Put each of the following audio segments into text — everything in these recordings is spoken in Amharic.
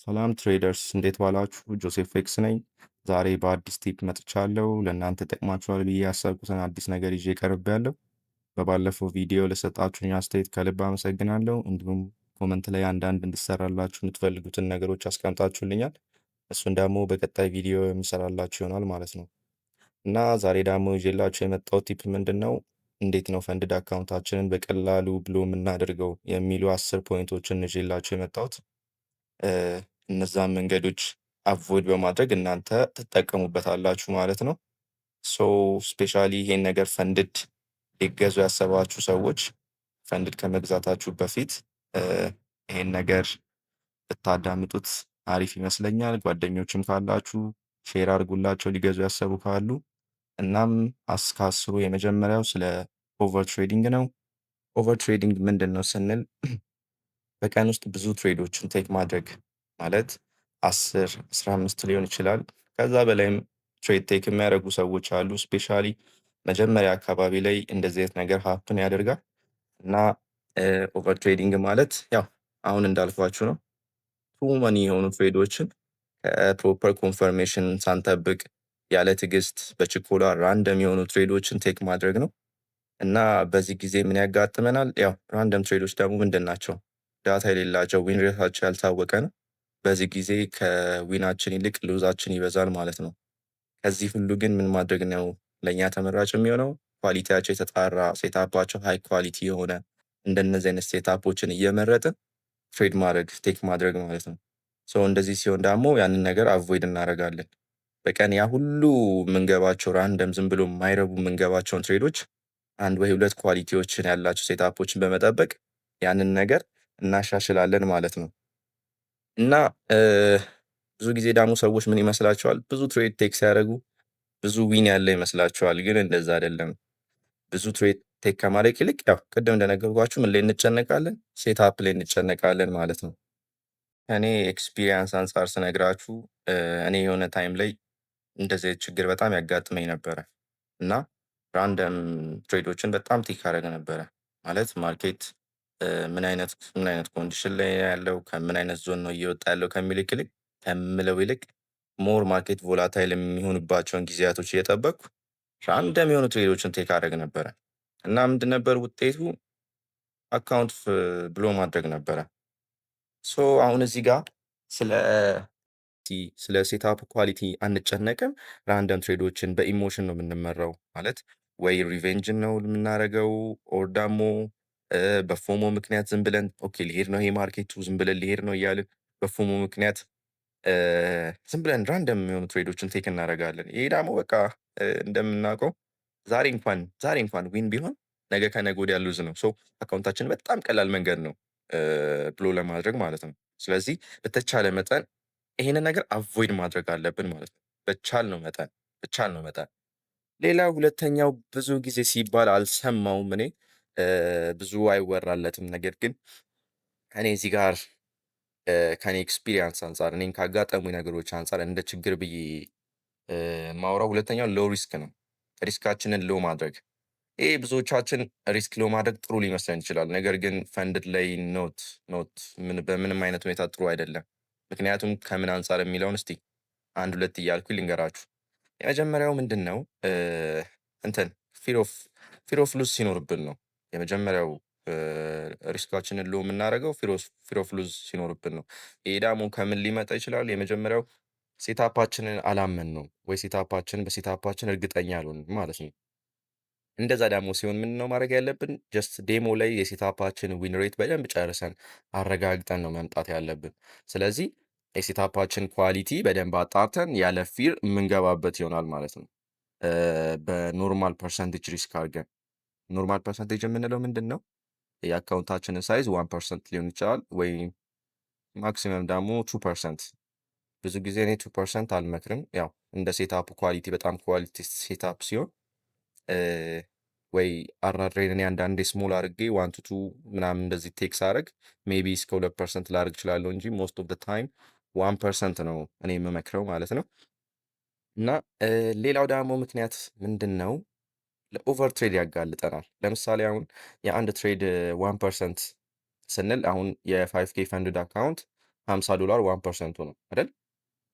ሰላም ትሬደርስ እንዴት ዋላችሁ? ጆሴፍ ኤክስ ነኝ። ዛሬ በአዲስ ቲፕ መጥቻለሁ። ለእናንተ ጠቅማችኋል ብዬ ያሰብኩትን አዲስ ነገር ይዤ ቀርቤያለሁ። በባለፈው ቪዲዮ ለሰጣችሁኝ አስተያየት ከልብ አመሰግናለሁ። እንዲሁም ኮመንት ላይ አንዳንድ እንድሰራላችሁ የምትፈልጉትን ነገሮች አስቀምጣችሁልኛል። እሱን ደግሞ በቀጣይ ቪዲዮ የምሰራላችሁ ይሆናል ማለት ነው። እና ዛሬ ደግሞ ይዤላችሁ የመጣው ቲፕ ምንድን ነው? እንዴት ነው ፈንድድ አካውንታችንን በቀላሉ ብሎ የምናደርገው የሚሉ 10 ፖይንቶችን ይዤላችሁ የመጣሁት። እነዛን መንገዶች አቮይድ በማድረግ እናንተ ትጠቀሙበታላችሁ ማለት ነው። ሶ ስፔሻሊ ይሄን ነገር ፈንድድ ሊገዙ ያሰባችሁ ሰዎች ፈንድድ ከመግዛታችሁ በፊት ይሄን ነገር ብታዳምጡት አሪፍ ይመስለኛል። ጓደኞችም ካላችሁ ሼር አድርጉላቸው ሊገዙ ያሰቡ ካሉ። እናም ከአስሩ የመጀመሪያው ስለ ኦቨር ትሬዲንግ ነው። ኦቨር ትሬዲንግ ምንድን ነው ስንል በቀን ውስጥ ብዙ ትሬዶችን ቴክ ማድረግ ማለት 10 15 ሊሆን ይችላል። ከዛ በላይም ትሬድ ቴክ የሚያደርጉ ሰዎች አሉ። ስፔሻሊ መጀመሪያ አካባቢ ላይ እንደዚህ አይነት ነገር ሀፕን ያደርጋል እና ኦቨር ትሬዲንግ ማለት ያው አሁን እንዳልኳችሁ ነው። ቱ መኒ የሆኑ ትሬዶችን ከፕሮፐር ኮንፈርሜሽን ሳንጠብቅ ያለ ትዕግስት በችኮላ ራንደም የሆኑ ትሬዶችን ቴክ ማድረግ ነው እና በዚህ ጊዜ ምን ያጋጥመናል? ያው ራንደም ትሬዶች ደግሞ ምንድን ናቸው? ዳታ የሌላቸው ዊን ሬታቸው ያልታወቀ ነው። በዚህ ጊዜ ከዊናችን ይልቅ ሉዛችን ይበዛል ማለት ነው። ከዚህ ሁሉ ግን ምን ማድረግ ነው ለእኛ ተመራጭ የሚሆነው? ኳሊቲያቸው የተጣራ ሴታፓቸው ሃይ ኳሊቲ የሆነ እንደነዚህ አይነት ሴታፖችን እየመረጥን ትሬድ ማድረግ ቴክ ማድረግ ማለት ነው። ሶ እንደዚህ ሲሆን ደግሞ ያንን ነገር አቮይድ እናደርጋለን። በቀን ያ ሁሉ የምንገባቸው ራንደም ዝም ብሎ የማይረቡ የምንገባቸውን ትሬዶች አንድ ወይ ሁለት ኳሊቲዎችን ያላቸው ሴታፖችን በመጠበቅ ያንን ነገር እናሻሽላለን ማለት ነው። እና ብዙ ጊዜ ደግሞ ሰዎች ምን ይመስላቸዋል? ብዙ ትሬድ ቴክ ሲያደርጉ ብዙ ዊን ያለ ይመስላቸዋል። ግን እንደዛ አይደለም። ብዙ ትሬድ ቴክ ከማድረግ ይልቅ ያው ቅድም እንደነገርኳችሁ ምን ላይ እንጨነቃለን? ሴትአፕ ላይ እንጨነቃለን ማለት ነው። ከእኔ ኤክስፒሪየንስ አንጻር ስነግራችሁ እኔ የሆነ ታይም ላይ እንደዚህ አይነት ችግር በጣም ያጋጥመኝ ነበረ እና ራንደም ትሬዶችን በጣም ቴክ አደረግ ነበረ። ማለት ማርኬት ምን አይነት ኮንዲሽን ላይ ያለው ከምን አይነት ዞን ነው እየወጣ ያለው ከምለው ይልቅ ሞር ማርኬት ቮላታይል የሚሆንባቸውን ጊዜያቶች እየጠበቅኩ ራንደም የሆኑ ትሬዶችን ቴክ አደረግ ነበረ እና ምንድን ነበር ውጤቱ? አካውንት ብሎ ማድረግ ነበረ። ሶ አሁን እዚህ ጋር ስለ ሴትአፕ ኳሊቲ አንጨነቅም። ራንደም ትሬዶችን በኢሞሽን ነው የምንመራው። ማለት ወይ ሪቬንጅን ነው የምናደርገው ኦር ደግሞ በፎሞ ምክንያት ዝም ብለን ኦኬ ሊሄድ ነው ይሄ ማርኬቱ ዝም ብለን ሊሄድ ነው እያልን በፎሞ ምክንያት ዝም ብለን ራንደም የሆኑ ትሬዶችን ቴክ እናደርጋለን። ይሄ ደግሞ በቃ እንደምናውቀው ዛሬ እንኳን ዊን ቢሆን ነገ ከነገ ወዲያ ሉዝ ነው። ሶ አካውንታችን በጣም ቀላል መንገድ ነው ብሎ ለማድረግ ማለት ነው። ስለዚህ በተቻለ መጠን ይሄንን ነገር አቮይድ ማድረግ አለብን ማለት ነው። በቻልነው መጠን። ሌላ ሁለተኛው ብዙ ጊዜ ሲባል አልሰማውም እኔ ብዙ አይወራለትም። ነገር ግን እኔ እዚህ ጋር ከኔ ኤክስፒሪየንስ አንጻር እኔን ካጋጠሙኝ ነገሮች አንጻር እንደ ችግር ብዬ ማውራው ሁለተኛው ሎው ሪስክ ነው። ሪስካችንን ሎ ማድረግ። ይሄ ብዙዎቻችን ሪስክ ሎ ማድረግ ጥሩ ሊመስለን ይችላል። ነገር ግን ፈንድድ ላይ ኖት በምንም አይነት ሁኔታ ጥሩ አይደለም። ምክንያቱም ከምን አንጻር የሚለውን እስቲ አንድ ሁለት እያልኩ ልንገራችሁ። የመጀመሪያው ምንድን ነው? እንትን ፊር ኦፍ ሉዝ ሲኖርብን ነው። የመጀመሪያው ሪስካችንን ሎ የምናደርገው ፊር ኦፍ ሉዝ ሲኖርብን ነው። ይሄ ደግሞ ከምን ሊመጣ ይችላል? የመጀመሪያው ሴታፓችንን አላመን ነው ወይ በሴታፓችን እርግጠኛ አልሆንም ማለት ነው። እንደዛ ደግሞ ሲሆን ምንድን ነው ማድረግ ያለብን? ጀስት ዴሞ ላይ የሴታፓችን ዊን ሬት በደንብ ጨርሰን አረጋግጠን ነው መምጣት ያለብን። ስለዚህ የሴታፓችን ኳሊቲ በደንብ አጣርተን ያለ ፊር የምንገባበት ይሆናል ማለት ነው። በኖርማል ፐርሰንቴጅ ሪስክ አድርገን ኖርማል ፐርሰንቴጅ የምንለው ምንድን ነው? የአካውንታችንን ሳይዝ 1% ሊሆን ይችላል ወይ ማክሲመም ደግሞ 2%። ብዙ ጊዜ እኔ 2% አልመክርም። ያው እንደ ሴታፕ ኳሊቲ በጣም ኳሊቲ ሴታፕ ሲሆን ወይ አራድሬን እኔ አንዳንዴ ስሞል አድርጌ 1 to 2 ምናምን እንደዚህ ቴክስ አድርግ ሜቢ እስከ 2% ላድርግ እችላለሁ እንጂ ሞስት ኦፍ ታይም 1% ነው እኔ የምመክረው ማለት ነው። እና ሌላው ደግሞ ምክንያት ምንድን ነው? ለኦቨር ትሬድ ያጋልጠናል። ለምሳሌ አሁን የአንድ ትሬድ 1% ስንል አሁን የ5K ፈንድድ አካውንት $50 1% ነው አይደል?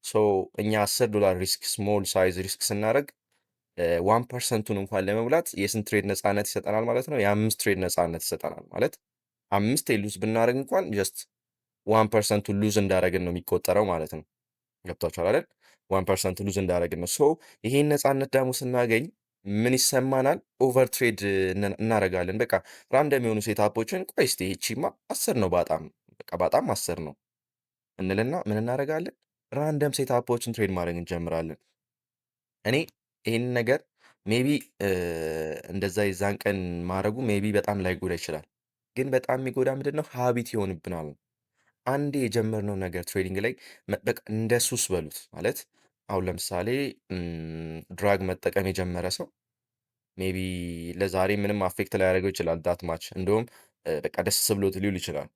ሶ እኛ $10 ሪስክ ስሞል ሳይዝ ሪስክ ስናደርግ 1%ቱን እንኳን ለመብላት የስንት ትሬድ ነፃነት ይሰጠናል ማለት ነው? የ5 ትሬድ ነፃነት ይሰጠናል ማለት 5 ሉዝ ብናደርግ እንኳን ጀስት 1%ቱን ሉዝ እንዳደረግን ነው የሚቆጠረው ማለት ነው። ገብቷችኋል አይደል? 1% ሉዝ እንዳደረግን ነው። ሶ ይሄን ነፃነት ደግሞ ስናገኝ ምን ይሰማናል? ኦቨር ትሬድ እናደርጋለን። በቃ ራንደም የሆኑ ሴታፖችን ቆይ እስቲ ይቺማ 10 ነው በጣም በቃ በጣም 10 ነው እንልና ምን እናደርጋለን? ራንደም ሴታፖችን ትሬድ ማድረግ እንጀምራለን። እኔ ይሄንን ነገር ሜቢ እንደዛ የዛን ቀን ማድረጉ ሜቢ በጣም ላይጎዳ ይችላል። ግን በጣም የሚጎዳ ምንድን ነው? ሀቢት ይሆንብናል። አንዴ የጀመርነው ነገር ትሬዲንግ ላይ በቃ እንደ ሱስ በሉት ማለት አሁን ለምሳሌ ድራግ መጠቀም የጀመረ ሰው ሜቢ ለዛሬ ምንም አፌክት ላያደርገው ይችላል ዳት ማች እንደውም በቃ ደስ ብሎት ሊውል ይችላል።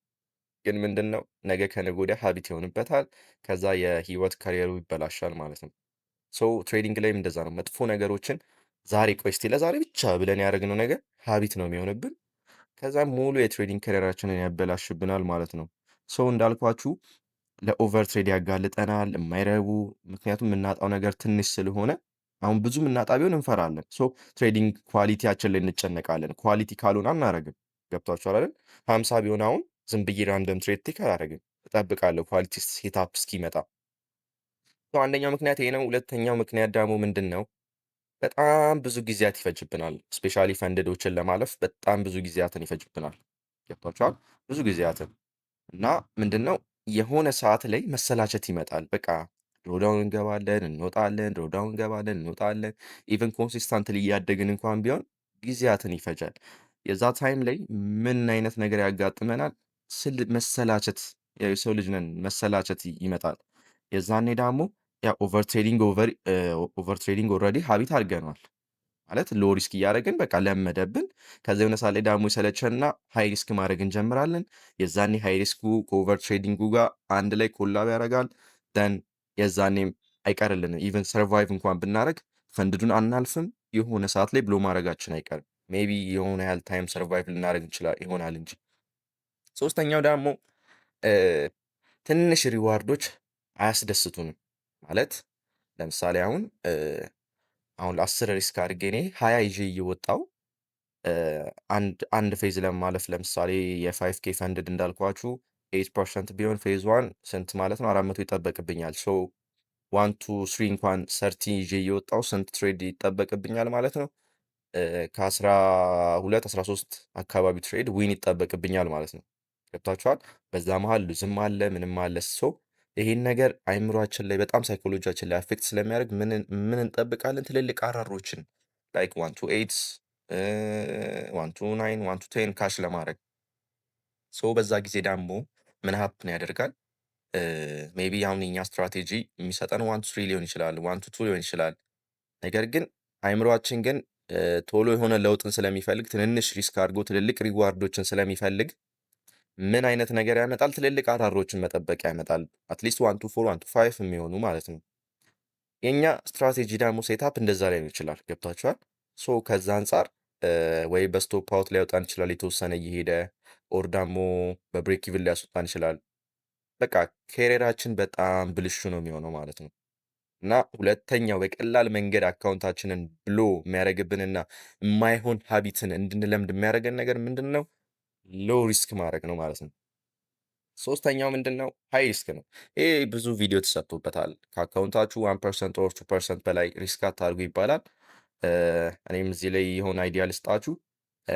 ግን ምንድን ነው ነገ ከነገ ወዲያ ሀቢት ይሆንበታል። ከዛ የህይወት ካሪየሩ ይበላሻል ማለት ነው። ሶ ትሬዲንግ ላይም እንደዛ ነው። መጥፎ ነገሮችን ዛሬ ቆይ እስቲ ለዛሬ ብቻ ብለን ያደረግነው ነገር ሀቢት ነው የሚሆንብን። ከዛም ሙሉ የትሬዲንግ ካሪየራችንን ያበላሽብናል ማለት ነው። ሶ እንዳልኳችሁ ለኦቨር ትሬድ ያጋልጠናል የማይረቡ ምክንያቱም የምናጣው ነገር ትንሽ ስለሆነ አሁን ብዙ የምናጣ ቢሆን እንፈራለን። ሶ ትሬዲንግ ኳሊቲያችን ላይ እንጨነቃለን። ኳሊቲ ካልሆነ አናረግም። ገብቷችኋል አይደል? 50 ቢሆን አሁን ዝም ብዬ ራንደም ትሬድ ቲክ አላረግም። እጠብቃለሁ ኳሊቲ ሴታፕ እስኪመጣ። አንደኛው ምክንያት ይሄ ነው። ሁለተኛው ምክንያት ደግሞ ምንድን ነው? በጣም ብዙ ጊዜያት ይፈጅብናል። ስፔሻሊ ፈንድዶችን ለማለፍ በጣም ብዙ ጊዜያትን ይፈጅብናል። ገብቷችኋል? ብዙ ጊዜያትን እና ምንድን ነው የሆነ ሰዓት ላይ መሰላቸት ይመጣል። በቃ ድሮዳውን እንገባለን እንወጣለን፣ ድሮዳውን እንገባለን እንወጣለን። ኢቨን ኮንሲስታንትሊ እያደግን እንኳን ቢሆን ጊዜያትን ይፈጃል። የዛ ታይም ላይ ምን አይነት ነገር ያጋጥመናል? መሰላቸት፣ ያው የሰው ልጅ ነን፣ መሰላቸት ይመጣል። የዛኔ ደግሞ ያ ኦቨር ትሬዲንግ ኦልሬዲ ሀቢት አድርገነዋል ማለት ሎ ሪስክ እያደረግን በቃ ለመደብን። ከዚ የሆነ ሰዓት ላይ ደግሞ ይሰለቸንና ሃይ ሪስክ ማድረግ እንጀምራለን። የዛኔ ሃይ ሪስኩ ከኦቨር ትሬዲንጉ ጋር አንድ ላይ ኮላብ ያደርጋል። ደን የዛኔም አይቀርልንም። ኢቨን ሰርቫይቭ እንኳን ብናደረግ ፈንድዱን አናልፍም። የሆነ ሰዓት ላይ ብሎ ማድረጋችን አይቀርም። ሜቢ የሆነ ያህል ታይም ሰርቫይቭ ልናደረግ እንችላል ይሆናል እንጂ። ሶስተኛው ደግሞ ትንሽ ሪዋርዶች አያስደስቱንም ማለት ለምሳሌ አሁን ለ10 ሪስክ አድርጌ እኔ 20 ይዤ እየወጣው አንድ ፌዝ ለማለፍ ለምሳሌ የ5 ኬ ፈንድድ እንዳልኳችሁ 8% ቢሆን ፌዝ 1 ስንት ማለት ነው? 400 ይጠበቅብኛል። ሶ 1 2 3 እንኳን 30 ይዤ እየወጣው ስንት ትሬድ ይጠበቅብኛል ማለት ነው? ከ12 13 አካባቢ ትሬድ ዊን ይጠበቅብኛል ማለት ነው። ገብታችኋል? በዛ መሀል ሉዝም አለ ምንም አለ። ሶ ይሄን ነገር አይምሯችን ላይ በጣም ሳይኮሎጂያችን ላይ አፌክት ስለሚያደርግ ምን እንጠብቃለን? ትልልቅ አራሮችን ላይክ 1 to 8 1 to 9 1 to 10 ካሽ ለማድረግ ሶ በዛ ጊዜ ደግሞ ምን ሀፕን ያደርጋል? ሜቢ አሁን የኛ ስትራቴጂ የሚሰጠን 1 to 3 ሊሆን ይችላል፣ 1 to 2 ሊሆን ይችላል። ነገር ግን አይምሯችን ግን ቶሎ የሆነ ለውጥን ስለሚፈልግ ትንንሽ ሪስክ አድርጎ ትልልቅ ሪዋርዶችን ስለሚፈልግ ምን አይነት ነገር ያመጣል? ትልልቅ አራሮችን መጠበቂያ ያመጣል። አትሊስት 1 to 4 1 to 5 የሚሆኑ ማለት ነው። የኛ ስትራቴጂ ደግሞ ሴታፕ እንደዛ ላይሆን ይችላል። ገብቷችኋል? ሶ ከዛ አንፃር ወይ በስቶፕ አውት ሊያወጣን ይችላል የተወሰነ እየሄደ ኦር ደግሞ በብሬክ ኢቭን ሊያስወጣን ይችላል። በቃ ኬሪየራችን በጣም ብልሹ ነው የሚሆነው ማለት ነው። እና ሁለተኛው በቀላል መንገድ አካውንታችንን ብሎ የሚያደርግብንና የማይሆን ሀቢትን እንድንለምድ የሚያደርገን ነገር ምንድን ነው? ሎ ሪስክ ማድረግ ነው ማለት ነው። ሶስተኛው ምንድን ነው? ሃይ ሪስክ ነው። ይሄ ብዙ ቪዲዮ ተሰርቶበታል። ከአካውንታችሁ 1% ኦር 2% በላይ ሪስክ አታድርጉ ይባላል። እኔም እዚህ ላይ የሆነ አይዲያ ልስጣችሁ።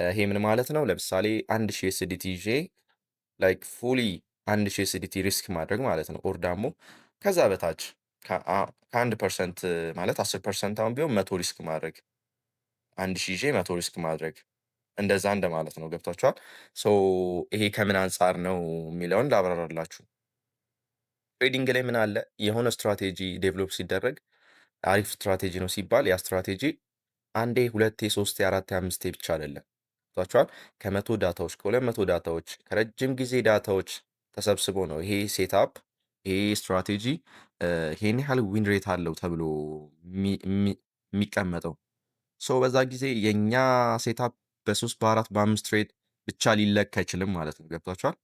ይሄ ምን ማለት ነው? ለምሳሌ 1000 ኤስዲቲ ይዤ ላይክ ፉሊ 1000 ኤስዲቲ ሪስክ ማድረግ ማለት ነው። ኦር ደግሞ ከዛ በታች ከ1% ማለት 10% አሁን ቢሆን 100 ሪስክ ማድረግ 1000 ይዤ 100 ሪስክ ማድረግ እንደዛ እንደማለት ነው። ገብቷችኋል? ሶ ይሄ ከምን አንጻር ነው የሚለውን ላብራራላችሁ። ትሬዲንግ ላይ ምን አለ የሆነ ስትራቴጂ ዴቨሎፕ ሲደረግ አሪፍ ስትራቴጂ ነው ሲባል ያ ስትራቴጂ አንዴ ሁለቴ ሶስቴ አራቴ አምስቴ ብቻ አይደለም። ገብቷችኋል? ከመቶ ዳታዎች ከ200 ዳታዎች ከረጅም ጊዜ ዳታዎች ተሰብስቦ ነው ይሄ ሴትአፕ ይሄ ስትራቴጂ ይሄን ያህል ዊን ሬት አለው ተብሎ የሚቀመጠው። ሶ በዛ ጊዜ የኛ ሴትአፕ በ3 በ4 በ5 ትሬድ ብቻ ሊለካ አይችልም ማለት ነው። ገብቷችኋል?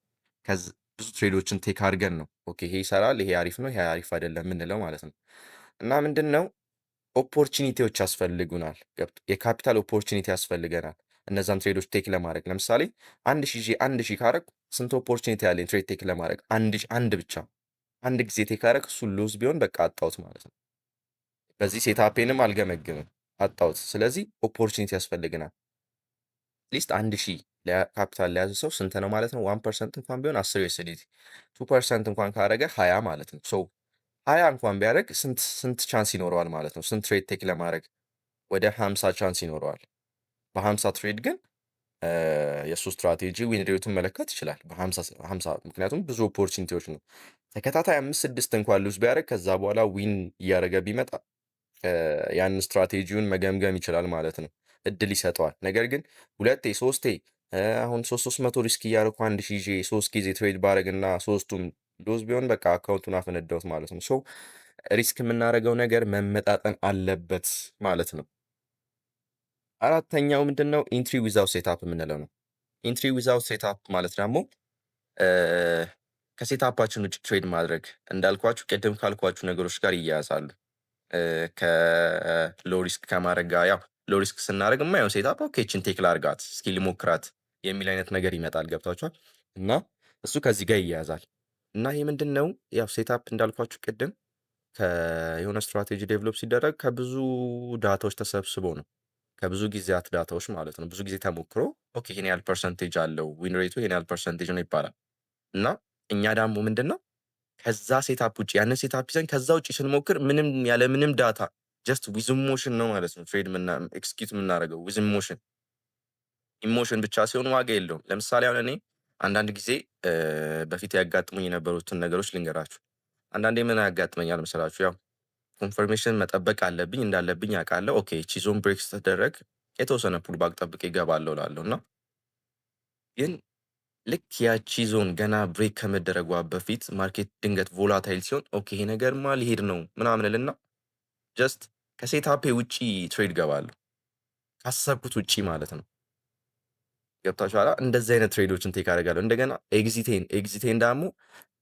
ብዙ ትሬዶችን ቴክ አድርገን ነው ኦኬ ይሄ ይሰራል፣ ይሄ አሪፍ ነው፣ ይሄ አሪፍ አይደለም የምንለው ማለት ነው። እና ምንድነው ኦፖርቹኒቲዎች ያስፈልጉናል። የካፒታል ኦፖርቹኒቲ ያስፈልገናል እነዛን ትሬዶች ቴክ ለማድረግ። ለምሳሌ 1000 ይዤ 1000 ካረግኩ ስንት ኦፖርቹኒቲ ያለኝ ትሬድ ቴክ ለማድረግ? አንድ ብቻ አንድ ጊዜ ቴክ ካረግ እሱን ሉዝ ቢሆን በቃ አጣሁት ማለት ነው። በዚህ ሴታፔንም አልገመግምም አጣሁት። ስለዚህ ኦፖርቹኒቲ ያስፈልገናል። ሊስት 1000 ካፒታል ለያዘ ሰው ስንት ነው ማለት ነው? 1% እንኳን ቢሆን 10 ዩኤስዲቲ 2% እንኳን ካረገ 20 ማለት ነው። ሶ 20 እንኳን ቢያደርግ ስንት ቻንስ ይኖረዋል ማለት ነው? ስንት ትሬድ ቴክ ለማድረግ? ወደ 50 ቻንስ ይኖረዋል። በ50 ትሬድ ግን የእሱ ስትራቴጂ ዊን ሬቱን መለካት ይችላል በ50 ምክንያቱም ብዙ ኦፖርቹኒቲዎች ነው። ተከታታይ 5-6 እንኳን ሉዝ ቢያደርግ ከዛ በኋላ ዊን እያደረገ ቢመጣ ያንን ስትራቴጂውን መገምገም ይችላል ማለት ነው። እድል ይሰጠዋል። ነገር ግን ሁለቴ ሶስቴ አሁን 300 ሪስክ እያደረኩ 1000 ይዤ 3 ጊዜ ትሬድ ባረግ እና ሶስቱም ሉዝ ቢሆን በቃ አካውንቱን አፈነዳሁት ማለት ነው። ሶ ሪስክ የምናደርገው ነገር መመጣጠን አለበት ማለት ነው። አራተኛው ምንድነው? ኢንትሪ ዊዛውት ሴታፕ የምንለው ነው። ኢንትሪ ዊዛውት ሴታፕ ማለት ደግሞ ከሴታፓችን ውጭ ትሬድ ማድረግ እንዳልኳችሁ ቅድም ካልኳችሁ ነገሮች ጋር ይያያዛሉ። ከሎ ሪስክ ከማድረግ ጋር ያው ሎ ሪስክ ስናደርግ የማየው ሴታፕ ኦኬ ይቺን ቴክ ላድርጋት እስኪ ልሞክራት የሚል አይነት ነገር ይመጣል። ገብቷችኋል? እና እሱ ከዚህ ጋር ይያያዛል። እና ይሄ ምንድን ነው ያው ሴታፕ እንዳልኳችሁ ቅድም የሆነ ስትራቴጂ ዴቨሎፕ ሲደረግ ከብዙ ዳታዎች ተሰብስቦ ነው። ከብዙ ጊዜያት ዳታዎች ማለት ነው። ብዙ ጊዜ ተሞክሮ ኦኬ ይሄን ያህል ፐርሰንቴጅ አለው ዊን ሬቱ ይሄን ያህል ፐርሰንቴጅ ነው ይባላል። እና እኛ ደግሞ ምንድን ነው ከዛ ሴታፕ ውጭ ያንን ሴታፕ ይዘን ከዛ ውጭ ስንሞክር ምንም ያለ ምንም ዳታ ጀስት ዊዝ ኢሞሽን ነው ማለት ነው ትሬድ ኤክስኪዩት የምናደርገው ዊዝ ኢሞሽን። ኢሞሽን ብቻ ሲሆን ዋጋ የለውም። ለምሳሌ አሁን እኔ አንዳንድ ጊዜ በፊት ያጋጥሙኝ የነበሩትን ነገሮች ልንገራችሁ። አንዳንዴ ምን ያጋጥመኛል መሰላችሁ? ያው ኮንፈርሜሽን መጠበቅ አለብኝ እንዳለብኝ አውቃለሁ። ኦኬ እቺ ዞን ብሬክ ስትደረግ የተወሰነ ፑልባክ ጠብቄ እገባለሁ እላለሁ እና ግን ልክ ያቺ ዞን ገና ብሬክ ከመደረጓ በፊት ማርኬት ድንገት ቮላታይል ሲሆን ኦኬ ይሄ ነገርማ ሊሄድ ነው ምናምን እልና ጀስት ከሴታፔ ውጪ ትሬድ ገባለሁ። ካሰብኩት ውጪ ማለት ነው። ገብታችኋል? እንደዚህ አይነት ትሬዶችን ቴክ አደርጋለሁ። እንደገና ኤግዚቴን ደግሞ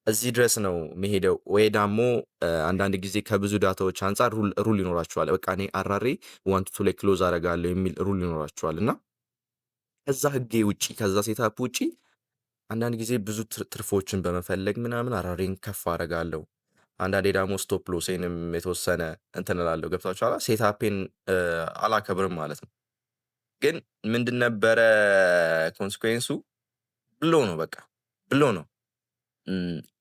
እዚህ ድረስ ነው የሚሄደው ወይ ደግሞ አንዳንድ ጊዜ ከብዙ ዳታዎች አንጻር ሩል ይኖራችኋል። በቃ እኔ አራሬ ዋን ቱ ላይ ክሎዝ አደርጋለሁ የሚል ሩል ይኖራችኋል እና ከዛ ህጌ ውጪ ከዛ ሴታፕ ውጪ አንዳንድ ጊዜ ብዙ ትርፎችን በመፈለግ ምናምን አራሬን ከፍ አደርጋለሁ። አንዳንዴ ደግሞ ስቶፕ ሎሴንም የተወሰነ እንትን እላለሁ። ገብታችኋል? ሴታፔን አላከብርም ማለት ነው። ግን ምንድን ነበረ ኮንስኩዌንሱ? ብሎ ነው በቃ ብሎ ነው።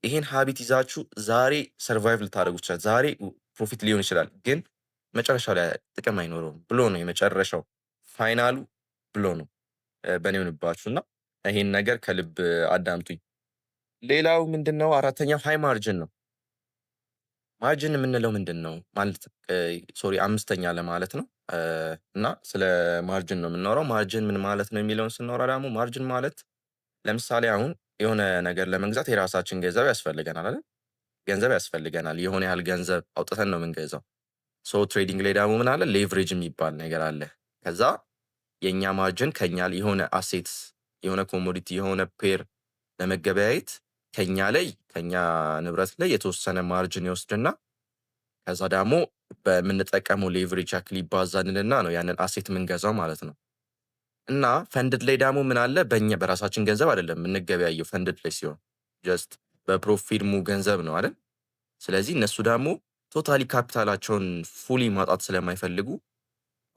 ይሄን ሀቢት ይዛችሁ ዛሬ ሰርቫይቭ ልታደርጉ ይችላል። ዛሬ ፕሮፊት ሊሆን ይችላል፣ ግን መጨረሻ ላይ ጥቅም አይኖረውም። ብሎ ነው የመጨረሻው ፋይናሉ ብሎ ነው በእኔ ሆንባችሁ እና ይሄን ነገር ከልብ አዳምጡኝ። ሌላው ምንድን ነው? አራተኛው ሃይ ማርጅን ነው። ማርጅን የምንለው ምንድን ነው ማለት ሶሪ አምስተኛ ለማለት ነው። እና ስለ ማርጅን ነው የምናወራው። ማርጅን ምን ማለት ነው የሚለውን ስናወራ ደግሞ ማርጅን ማለት ለምሳሌ አሁን የሆነ ነገር ለመግዛት የራሳችን ገንዘብ ያስፈልገናል አይደል? ገንዘብ ያስፈልገናል። የሆነ ያህል ገንዘብ አውጥተን ነው የምንገዛው። ሶ ትሬዲንግ ላይ ደግሞ ምን አለ? ሌቭሬጅ የሚባል ነገር አለ። ከዛ የእኛ ማርጅን ከኛ የሆነ አሴት የሆነ ኮሞዲቲ የሆነ ፔር ለመገበያየት ከኛ ንብረት ላይ የተወሰነ ማርጅን ይወስድና ከዛ ደግሞ በምንጠቀመው ሌቭሬጅ ያክል ይባዛንልና ነው ያንን አሴት የምንገዛው ማለት ነው። እና ፈንድድ ላይ ደግሞ ምን አለ? በእኛ በራሳችን ገንዘብ አይደለም የምንገበያየው። ፈንድድ ላይ ሲሆን ጀስት በፕሮፊርሙ ገንዘብ ነው አይደል? ስለዚህ እነሱ ደግሞ ቶታሊ ካፒታላቸውን ፉሊ ማጣት ስለማይፈልጉ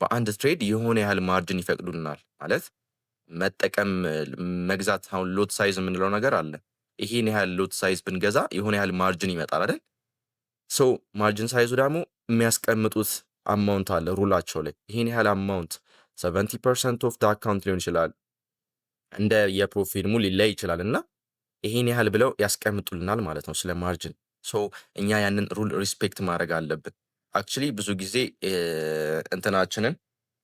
በአንድ ትሬድ የሆነ ያህል ማርጅን ይፈቅዱልናል ማለት መጠቀም መግዛት። አሁን ሎት ሳይዝ የምንለው ነገር አለ። ይሄን ያህል ሎት ሳይዝ ብንገዛ የሆነ ያህል ማርጅን ይመጣል አይደል? ሶ ማርጅን ሳይዙ ደግሞ የሚያስቀምጡት አማውንት አለ ሩላቸው ላይ። ይሄን ያህል አማውንት 70% ኦፍ አካውንት ሊሆን ይችላል፣ እንደ የፕሮፊርሙ ሊለይ ይችላል። እና ይሄን ያህል ብለው ያስቀምጡልናል ማለት ነው ስለ ማርጅን። ሶ እኛ ያንን ሩል ሪስፔክት ማድረግ አለብን። አክቹሊ ብዙ ጊዜ እንትናችንን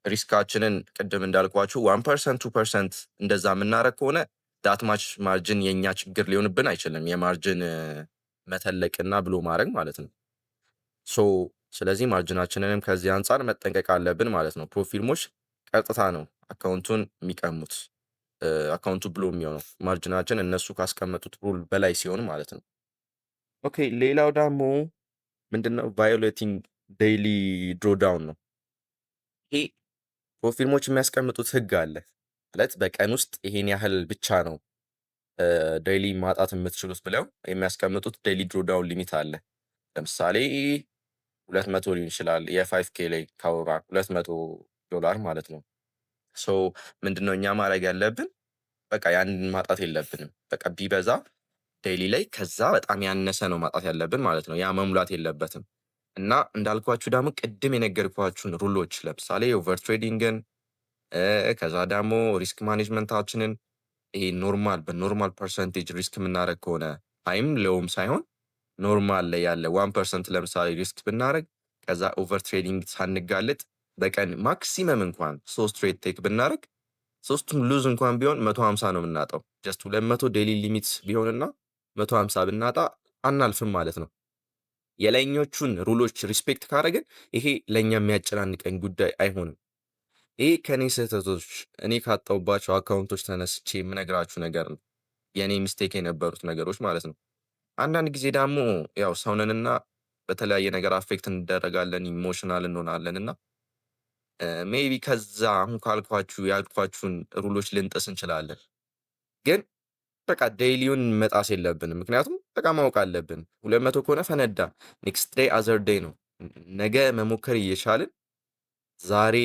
ሪስካችንን ቅድም እንዳልኳችሁ 1% 2% እንደዛ የምናደርግ ከሆነ ዳትማች ማርጅን የእኛ ችግር ሊሆንብን አይችልም። የማርጅን መተለቅና ብሎ ማድረግ ማለት ነው። ሶ ስለዚህ ማርጅናችንንም ከዚህ አንጻር መጠንቀቅ አለብን ማለት ነው። ፕሮፊርሞች ቀጥታ ነው አካውንቱን የሚቀሙት። አካውንቱ ብሎ የሚሆነው ማርጅናችን እነሱ ካስቀመጡት ሩል በላይ ሲሆን ማለት ነው። ኦኬ ሌላው ደግሞ ምንድነው ቫዮሌቲንግ ዴይሊ ድሮዳውን ነው። ይሄ ፕሮፊርሞች የሚያስቀምጡት ህግ አለ ማለት በቀን ውስጥ ይሄን ያህል ብቻ ነው ዴይሊ ማጣት የምትችሉት ብለው የሚያስቀምጡት ዴይሊ ድሮዳውን ሊሚት አለ። ለምሳሌ 200 ሊሆን ይችላል። የ5K ላይ ካወራ $200 ማለት ነው። ሶ ምንድነው እኛ ማድረግ ያለብን በቃ ያንን ማጣት የለብንም። በቃ ቢበዛ ዴይሊ ላይ ከዛ በጣም ያነሰ ነው ማጣት ያለብን ማለት ነው። ያ መሙላት የለበትም። እና እንዳልኳችሁ ደግሞ ቅድም የነገርኳችሁን ሩሎች ለምሳሌ ኦቨር ትሬዲንግን ከዛ ደግሞ ሪስክ ማኔጅመንታችንን ይሄ በኖርማል ፐርሰንቴጅ ሪስክ የምናደርግ ከሆነ አይም ለውም ሳይሆን ኖርማል ላይ ያለ 1% ለምሳሌ ሪስክ ብናደርግ ከዛ ኦቨር ትሬዲንግ ሳንጋለጥ በቀን ማክሲመም እንኳን 3 ትሬድ ቴክ ብናደርግ ሶስቱም ሉዝ እንኳን ቢሆን 150 ነው የምናጣው። ጀስት 200 ዴይሊ ሊሚት ቢሆንና 150 ብናጣ አናልፍም ማለት ነው። የላይኞቹን ሩሎች ሪስፔክት ካደረግን ይሄ ለእኛ የሚያጨናንቀን ጉዳይ አይሆንም። ይሄ ከእኔ ስህተቶች እኔ ካጣሁባቸው አካውንቶች ተነስቼ የምነግራችሁ ነገር ነው። የእኔ ሚስቴክ የነበሩት ነገሮች ማለት ነው። አንዳንድ ጊዜ ደግሞ ያው ሰውነንና በተለያየ ነገር አፌክት እንደረጋለን፣ ኢሞሽናል እንሆናለን እና ሜይቢ ከዛ አሁን ያልኳችሁን ሩሎች ልንጥስ እንችላለን። ግን በቃ ዴይሊውን መጣስ የለብንም። ምክንያቱም በቃ ማወቅ አለብን 200 ከሆነ ፈነዳ፣ ኔክስት ዴይ አዘር ዴይ ነው። ነገ መሞከር እየቻልን ዛሬ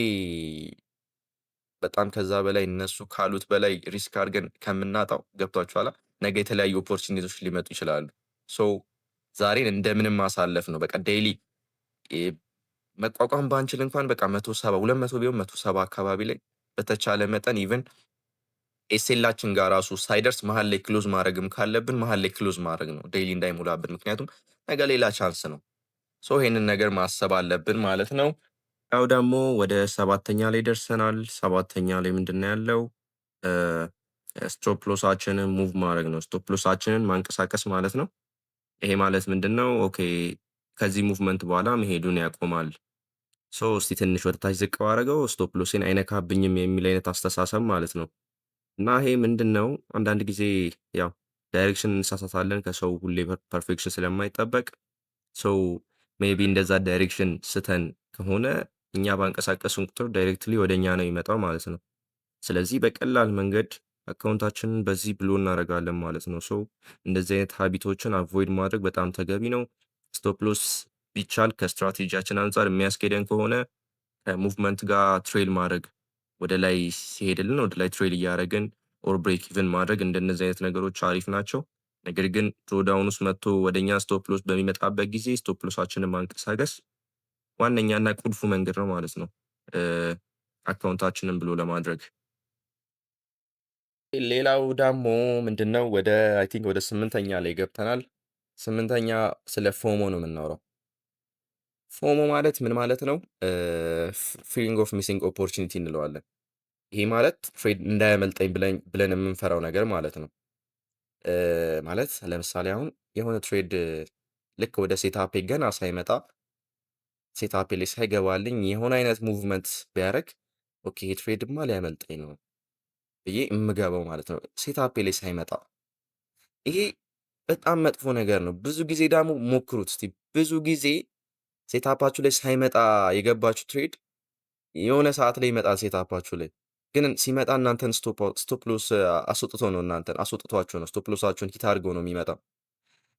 በጣም ከዛ በላይ እነሱ ካሉት በላይ ሪስክ አድርገን ከምናጣው ገብቷችኋላ። ነገ የተለያዩ ኦፖርቹኒቲዎች ሊመጡ ይችላሉ። ሶ ዛሬን እንደምንም ማሳለፍ ነው። በቃ ዴይሊ መቋቋም ባንችል እንኳን በቃ 170 200 ቢሆን 170 አካባቢ ላይ በተቻለ መጠን ኢቭን ኤስኤላችን ጋር ራሱ ሳይደርስ መሀል ላይ ክሎዝ ማድረግም ካለብን መሀል ላይ ክሎዝ ማድረግ ነው ዴይሊ እንዳይሞላብን። ምክንያቱም ነገ ሌላ ቻንስ ነው። ሶ ይሄንን ነገር ማሰብ አለብን ማለት ነው። ያው ደግሞ ወደ 7ኛ ላይ ደርሰናል። 7ኛ ላይ ምንድን ነው ያለው? ስቶፕ ሎሳችንን ሙቭ ማድረግ ነው። ስቶፕ ሎሳችንን ማንቀሳቀስ ማለት ነው። ይሄ ማለት ምንድን ነው? ኦኬ ከዚህ ሙቭመንት በኋላ መሄዱን ያቆማል። ሶ እስቲ ትንሽ ወደ ታች ዝቅ ባደረገው ስቶፕ ሎሴን አይነካብኝም የሚል አይነት አስተሳሰብ ማለት ነው። እና ይሄ ምንድን ነው? አንዳንድ ጊዜ ያው ዳይሬክሽን እንሳሳታለን ከሰው ሁሌ ፐርፌክሽን ስለማይጠበቅ ሰው ሜቢ እንደዛ ዳይሬክሽን ስተን ከሆነ እኛ ባንቀሳቀሱን ቁጥር ዳይሬክትሊ ወደ እኛ ነው የሚመጣው ማለት ነው። ስለዚህ በቀላል መንገድ አካውንታችንን በዚህ ብሎ እናደርጋለን ማለት ነው። ሶ እንደዚህ አይነት ሀቢቶችን አቮይድ ማድረግ በጣም ተገቢ ነው። ስቶፕ ሎስ ቢቻል ከስትራቴጂያችን አንጻር የሚያስኬደን ከሆነ ከሙቭመንት ጋር ትሬል ማድረግ ወደ ላይ ሲሄድልን ወደ ላይ ትሬል እያደረግን ኦር ብሬክ ኢቨን ማድረግ እንደነዚህ አይነት ነገሮች አሪፍ ናቸው። ነገር ግን ድሮዳውን ውስጥ መጥቶ ወደኛ ስቶፕ ሎስ በሚመጣበት ጊዜ ስቶፕ ሎሳችንን ማንቀሳቀስ ዋነኛና ቁልፉ መንገድ ነው ማለት ነው አካውንታችንን ብሎ ለማድረግ። ሌላው ደግሞ ምንድነው ወደ አይ ቲንክ ወደ 8ኛ ላይ ገብተናል። 8ኛ ስለ ፎሞ ነው የምናወራው። ፎሞ ማለት ምን ማለት ነው? ፊሊንግ ኦፍ ሚሲንግ ኦፖርቹኒቲ እንለዋለን። ይሄ ማለት ትሬድ እንዳያመልጠኝ ብለን የምንፈራው ነገር ማለት ነው። ማለት ለምሳሌ አሁን የሆነ ትሬድ ልክ ወደ ሴታፔ ገና ሳይመጣ ሴታፔ ላይ ሳይገባልኝ የሆነ አይነት ሙቭመንት ቢያደርግ ኦኬ ይሄ ትሬድማ ሊያመልጠኝ ነው ብዬ የምገባው ማለት ነው፣ ሴታፔ ላይ ሳይመጣ። ይሄ በጣም መጥፎ ነገር ነው። ብዙ ጊዜ ደግሞ ሞክሩት እስቲ። ብዙ ጊዜ ሴታፓችሁ ላይ ሳይመጣ የገባችሁ ትሬድ የሆነ ሰዓት ላይ ይመጣል ሴታፓችሁ ላይ፣ ግን ሲመጣ እናንተን ስቶፕ ሎስ አስወጥቶ ነው እናንተን አስወጥቷችሁ ነው ስቶፕ ሎሳችሁን ሂት አድርገው ነው የሚመጣው።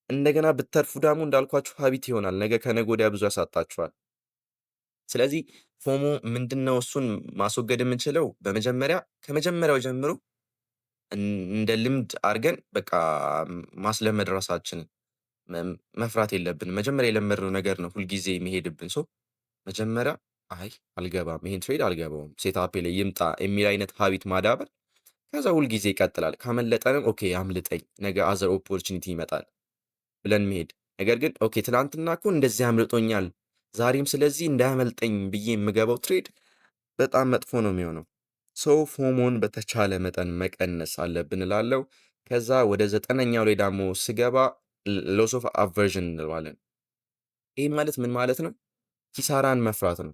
እንደገና ብትተርፉ ደግሞ እንዳልኳችሁ ሀቢት ይሆናል። ነገ ከነገ ወዲያ ብዙ ያሳጣችኋል። ስለዚህ ፎሞ ምንድነው? እሱን ማስወገድ የምንችለው በመጀመሪያ ከመጀመሪያው ጀምሮ እንደ ልምድ አድርገን በቃ ማስለመድ ራሳችንን። መፍራት የለብንም። መጀመሪያ የለመድነው ነገር ነው ሁልጊዜ የሚሄድብን። ሶ መጀመሪያ አይ አልገባም፣ ይሄን ትሬድ አልገባውም፣ ሴታፔ ላይ ይምጣ የሚል አይነት ሀቢት ማዳበር። ከዛ ሁልጊዜ ይቀጥላል። ካመለጠንም ኦኬ አምልጠኝ፣ ነገ አዘር ኦፖርቹኒቲ ይመጣል ብለን መሄድ። ነገር ግን ኦኬ ትናንትና እኮ እንደዚህ አምልጦኛል ዛሬም ስለዚህ እንዳያመልጠኝ ብዬ የምገባው ትሬድ በጣም መጥፎ ነው የሚሆነው። ሰው ፎሞን በተቻለ መጠን መቀነስ አለብን እላለሁ። ከዛ ወደ 9ኛው ላይ ደግሞ ስገባ ሎስ ኦፍ አቨርዥን እንለዋለን። ይህ ማለት ምን ማለት ነው? ኪሳራን መፍራት ነው።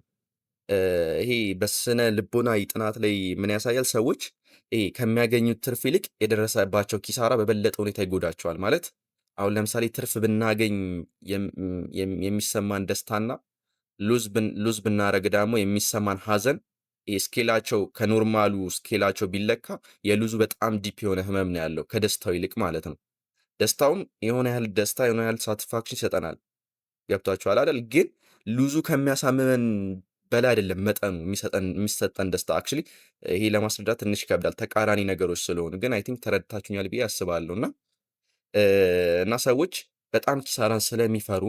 ይሄ በስነ ልቦናዊ ጥናት ላይ ምን ያሳያል? ሰዎች ከሚያገኙት ትርፍ ይልቅ የደረሰባቸው ኪሳራ በበለጠ ሁኔታ ይጎዳቸዋል። ማለት አሁን ለምሳሌ ትርፍ ብናገኝ የሚሰማን ደስታና ሉዝ ብናደርግ ደግሞ የሚሰማን ሐዘን ስኬላቸው ከኖርማሉ ስኬላቸው ቢለካ የሉዙ በጣም ዲፕ የሆነ ህመም ነው ያለው ከደስታው ይልቅ ማለት ነው። ደስታውም የሆነ ያህል ደስታ የሆነ ያህል ሳቲስፋክሽን ይሰጠናል። ገብቷችኋል አይደል? ግን ሉዙ ከሚያሳምመን በላይ አይደለም መጠኑ የሚሰጠን ደስታ። አክቹዋሊ ይሄ ለማስረዳት ትንሽ ይከብዳል ተቃራኒ ነገሮች ስለሆኑ፣ ግን አይ ቲንክ ተረድታችሁኛል ብዬ አስባለሁ። እና ሰዎች በጣም ኪሳራን ስለሚፈሩ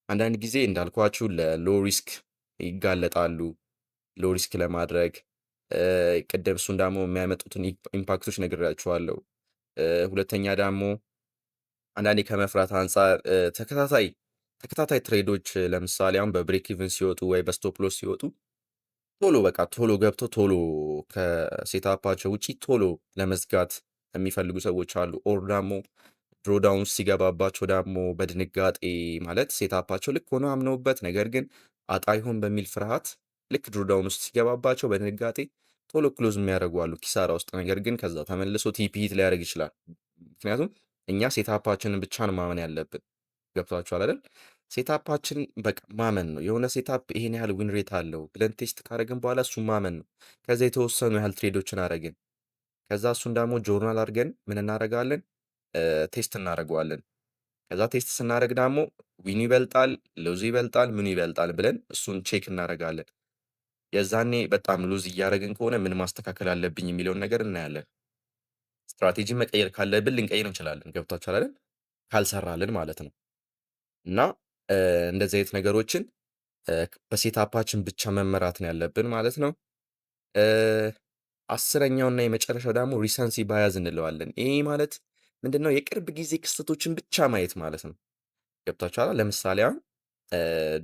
አንዳንድ ጊዜ እንዳልኳችሁ ለሎ ሪስክ ይጋለጣሉ። ሎ ሪስክ ለማድረግ ቅድም እሱን ደግሞ የሚያመጡትን ኢምፓክቶች ነግሬያችኋለሁ። ሁለተኛ ደግሞ አንዳንዴ ከመፍራት አንጻር ተከታታይ ትሬዶች ለምሳሌ አሁን በብሬክ ኢቭን ሲወጡ ወይ በስቶፕ ሎስ ሲወጡ ቶሎ ገብተው ቶሎ ከሴታፓቸው ውጪ ቶሎ ለመዝጋት የሚፈልጉ ሰዎች አሉ። ኦር ደግሞ ድሮዳውን ሲገባባቸው ደግሞ በድንጋጤ ማለት ሴታፓቸው ልክ ሆኖ አምነውበት ነገር ግን አጣ ይሆን በሚል ፍርሃት ልክ ድሮዳውን ውስጥ ሲገባባቸው በድንጋጤ ቶሎ ክሎዝ የሚያደርጉ አሉ ኪሳራ ውስጥ። ነገር ግን ከዛ ተመልሶ ቲፒ ሂት ሊያደርግ ይችላል። ምክንያቱም እኛ ሴታፓችንን ብቻ ነው ማመን ያለብን። ገብቷችኋል አይደል? ሴታፓችን በቃ ማመን ነው። የሆነ ሴታፕ ይሄን ያህል ዊን ሬት አለው ብለን ቴስት ካደረግን በኋላ እሱን ማመን ነው። ከዛ የተወሰኑ ያህል ትሬዶችን አደረግን። ከዛ እሱን ደግሞ ጆርናል አድርገን ምን እናደርጋለን? ቴስት እናደርገዋለን። ከዛ ቴስት ስናደርግ ደግሞ ዊኑ ይበልጣል፣ ሉዙ ይበልጣል፣ ምኑ ይበልጣል ብለን እሱን ቼክ እናደርጋለን። የዛኔ በጣም ሉዝ እያደረግን ከሆነ ምን ማስተካከል አለብኝ የሚለውን ነገር እናያለን። ስትራቴጂ መቀየር ካለብን ልንቀይር እንችላለን። ገብቷችኋል አይደል? ካልሰራልን ማለት ነው። እና እንደዚህ አይነት ነገሮችን በሴታፓችን ብቻ መመራት ነው ያለብን ማለት ነው። 10ኛውና የመጨረሻው ደግሞ ሪሰንሲ ባያዝ እንለዋለን። ይሄ ማለት ምንድነው? የቅርብ ጊዜ ክስተቶችን ብቻ ማየት ማለት ነው። ገብቷችኋል? ለምሳሌ አሁን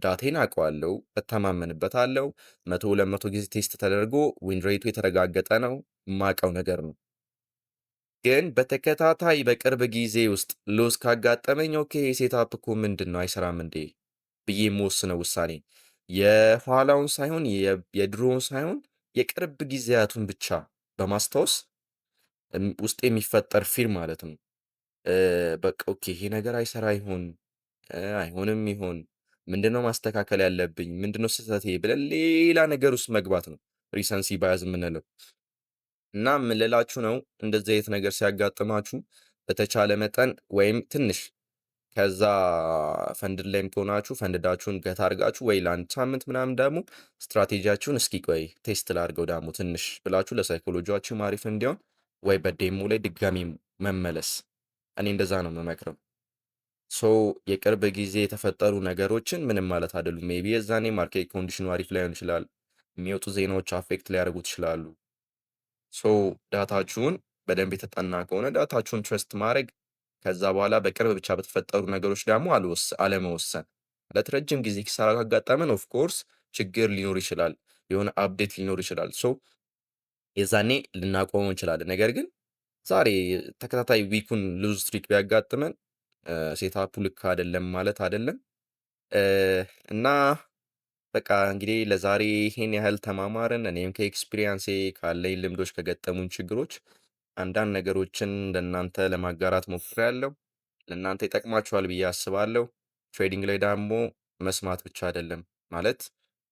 ዳቴን አውቀዋለሁ፣ እተማመንበታለሁ፣ 200 ጊዜ ቴስት ተደርጎ ዊን ሬቱ የተረጋገጠ ነው፣ የማውቀው ነገር ነው። ግን በተከታታይ በቅርብ ጊዜ ውስጥ ሎስ ካጋጠመኝ ኦኬ ሴታፕ እኮ ምንድን ነው አይሰራም እንዴ ብዬ የምወስነው ውሳኔ የኋላውን ሳይሆን የድሮውን ሳይሆን የቅርብ ጊዜያቱን ብቻ በማስታወስ ውስጥ የሚፈጠር ፊልም ማለት ነው። በቃ ኦኬ ይሄ ነገር አይሰራ ይሆን አይሆንም ይሆን ምንድነው ማስተካከል ያለብኝ ምንድነው ስህተቴ ብለን ሌላ ነገር ውስጥ መግባት ነው ሪሰንሲ ባያዝ የምንለው። እና ምን ልላችሁ ነው፣ እንደዚህ አይነት ነገር ሲያጋጥማችሁ በተቻለ መጠን ወይም ትንሽ ከዛ ፈንድ ላይም ከሆናችሁ ፈንድዳችሁን ገታ አድርጋችሁ ወይ ለአንድ ሳምንት ምናምን ደግሞ ስትራቴጂያችሁን እስኪ ቆይ ቴስት ላድርገው ደግሞ ትንሽ ብላችሁ ለሳይኮሎጂያችሁ አሪፍ እንዲሆን ወይ በዴሞ ላይ ድጋሚ መመለስ። እኔ እንደዛ ነው የምመክረው። ሶ የቅርብ ጊዜ የተፈጠሩ ነገሮችን ምንም ማለት አይደሉም። ሜይ ቢ የዛኔ ማርኬት ኮንዲሽኑ አሪፍ ላይሆን ይችላል። የሚወጡ ዜናዎች አፌክት ሊያደርጉት ይችላሉ። ሶ ዳታችሁን በደንብ የተጠና ከሆነ ዳታችሁን ትረስት ማድረግ፣ ከዛ በኋላ በቅርብ ብቻ በተፈጠሩ ነገሮች ደግሞ አለመወሰን። ማለት ረጅም ጊዜ ኪሳራ ካጋጠመን ኦፍ ኮርስ ችግር ሊኖር ይችላል፣ የሆነ አፕዴት ሊኖር ይችላል። ሶ የዛኔ ልናቆመው እንችላለን። ነገር ግን ዛሬ ተከታታይ ዊኩን ሉዝ ስትሪክ ቢያጋጥመን ሴታፑ ልክ አይደለም ማለት አይደለም። እና በቃ እንግዲህ ለዛሬ ይሄን ያህል ተማማርን። እኔም ከኤክስፒሪየንሴ ካለኝ ልምዶች ከገጠሙኝ ችግሮች አንዳንድ ነገሮችን ለእናንተ ለማጋራት ሞክሬያለሁ። ለእናንተ ይጠቅማችኋል ብዬ አስባለሁ። ትሬዲንግ ላይ ደግሞ መስማት ብቻ አይደለም ማለት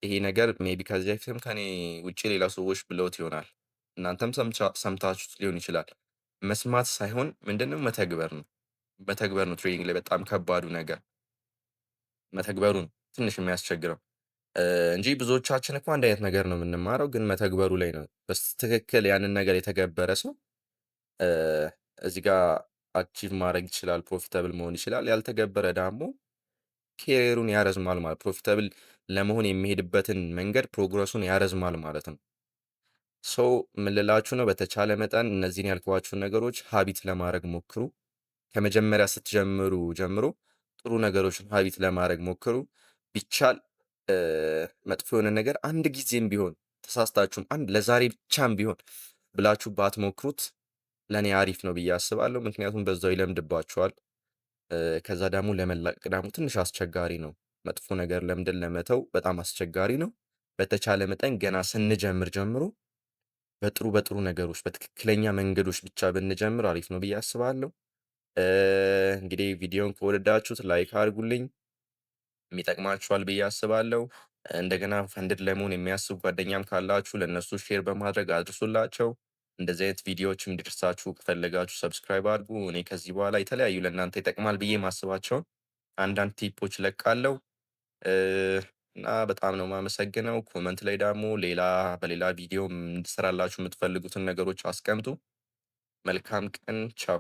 ይሄ ነገር ሜቢ ከዚህ በፊትም ከኔ ውጭ ሌላ ሰዎች ብለውት ይሆናል፣ እናንተም ሰምታችሁት ሊሆን ይችላል። መስማት ሳይሆን ምንድነው መተግበር ነው። መተግበር ነው ትሬዲንግ ላይ በጣም ከባዱ ነገር፣ መተግበሩን ትንሽ የሚያስቸግረው እንጂ ብዙዎቻችን እኮ አንድ አይነት ነገር ነው የምንማረው፣ ግን መተግበሩ ላይ ነው። በትክክል ያንን ነገር የተገበረ ሰው እዚህ ጋር አቺቭ ማድረግ ይችላል፣ ፕሮፊታብል መሆን ይችላል። ያልተገበረ ደግሞ ኬሪየሩን ያረዝማል ማለት ፕሮፊታብል ለመሆን የሚሄድበትን መንገድ ፕሮግረሱን ያረዝማል ማለት ነው። ሶ ምን ልላችሁ ነው፣ በተቻለ መጠን እነዚህን ያልኳችሁን ነገሮች ሀቢት ለማድረግ ሞክሩ። ከመጀመሪያ ስትጀምሩ ጀምሮ ጥሩ ነገሮችን ሀቢት ለማድረግ ሞክሩ። ቢቻል መጥፎ የሆነ ነገር አንድ ጊዜም ቢሆን ተሳስታችሁም አንድ ለዛሬ ብቻም ቢሆን ብላችሁ ባትሞክሩት ለእኔ አሪፍ ነው ብዬ አስባለሁ። ምክንያቱም በዛው ይለምድባችኋል። ከዛ ደግሞ ለመላቀቅ ደግሞ ትንሽ አስቸጋሪ ነው። መጥፎ ነገር ለምድን ለመተው በጣም አስቸጋሪ ነው። በተቻለ መጠን ገና ስንጀምር ጀምሮ በጥሩ ነገሮች በትክክለኛ መንገዶች ብቻ ብንጀምር አሪፍ ነው ብዬ አስባለሁ። እንግዲህ ቪዲዮን ከወደዳችሁት ላይክ አድርጉልኝ። ይጠቅማችኋል ብዬ አስባለሁ። እንደገና ፈንድድ ለመሆን የሚያስቡ ጓደኛም ካላችሁ ለእነሱ ሼር በማድረግ አድርሱላቸው። እንደዚህ አይነት ቪዲዮዎችም እንዲደርሳችሁ ከፈለጋችሁ ሰብስክራይብ አድርጉ። እኔ ከዚህ በኋላ የተለያዩ ለእናንተ ይጠቅማል ብዬ የማስባቸውን አንዳንድ ቲፖች እለቃለሁ። እ እና በጣም ነው የማመሰግነው። ኮመንት ላይ ደግሞ በሌላ ቪዲዮ እንድሰራላችሁ የምትፈልጉትን ነገሮች አስቀምጡ። መልካም ቀን። ቻው